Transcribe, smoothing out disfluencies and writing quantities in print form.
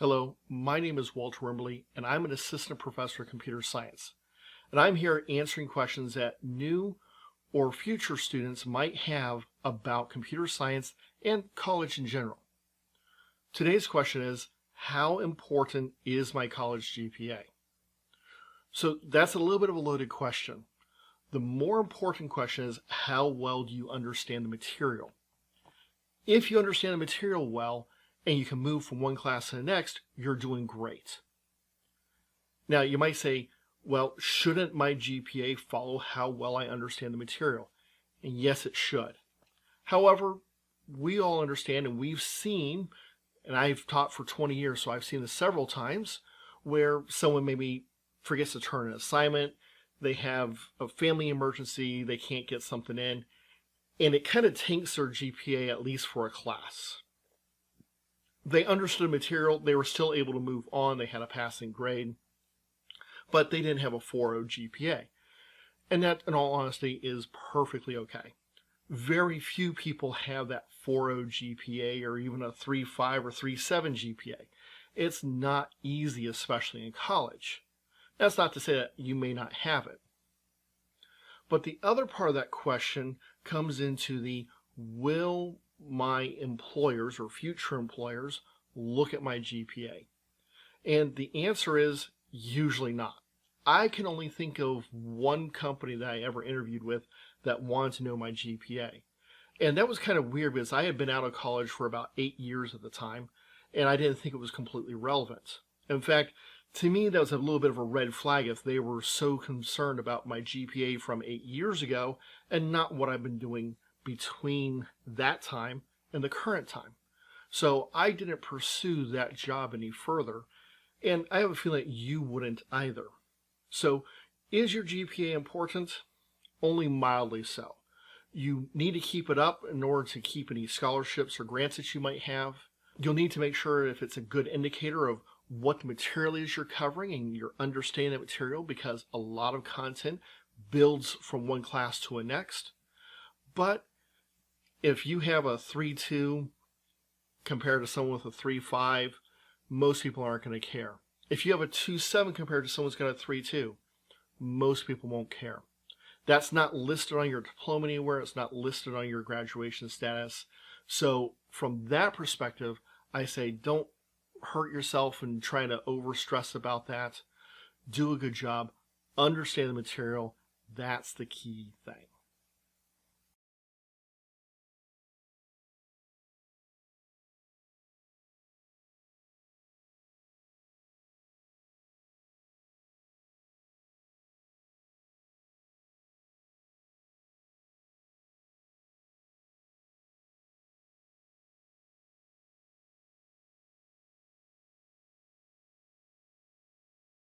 Hello, my name is Walter Wimberly, and I'm an assistant professor of computer science. And I'm here answering questions that new or future students might have about computer science and college in general. Today's question is, how important is my college GPA? So that's a little bit of a loaded question. The more important question is, how well do you understand the material? If you understand the material well, and you can move from one class to the next, you're doing great. Now, you might say, well, shouldn't my GPA follow how well I understand the material? And yes, it should. However, we all understand, and we've seen, and I've taught for 20 years, so I've seen this several times, where someone maybe forgets to turn an assignment, they have a family emergency, they can't get something in, and it kind of tanks their GPA at least for a class. They understood material, they were still able to move on, they had a passing grade, but they didn't have a 4.0 GPA. And that, in all honesty, is perfectly okay. Very few people have that 4.0 GPA or even a 3.5 or 3.7 GPA. It's not easy, especially in college. That's not to say that you may not have it. But the other part of that question comes into the will my employers or future employers look at my GPA? And the answer is usually not. I can only think of one company that I ever interviewed with that wanted to know my GPA. And that was kind of weird because I had been out of college for about 8 years at the time, and I didn't think it was completely relevant. In fact, to me, that was a little bit of a red flag if they were so concerned about my GPA from 8 years ago and not what I've been doing between that time and the current time. So I didn't pursue that job any further, and I have a feeling that you wouldn't either. So is your GPA important? Only mildly so. You need to keep it up in order to keep any scholarships or grants that you might have. You'll need to make sure if it's a good indicator of what the material is you're covering and you're understanding the material, because a lot of content builds from one class to a next. But if you have a 3.2 compared to someone with a 3.5, most people aren't going to care. If you have a 2.7 compared to someone's got a 3.2, most people won't care. That's not listed on your diploma anywhere. It's not listed on your graduation status. So from that perspective, I say don't hurt yourself and try to over-stress about that. Do a good job. Understand the material. That's the key thing.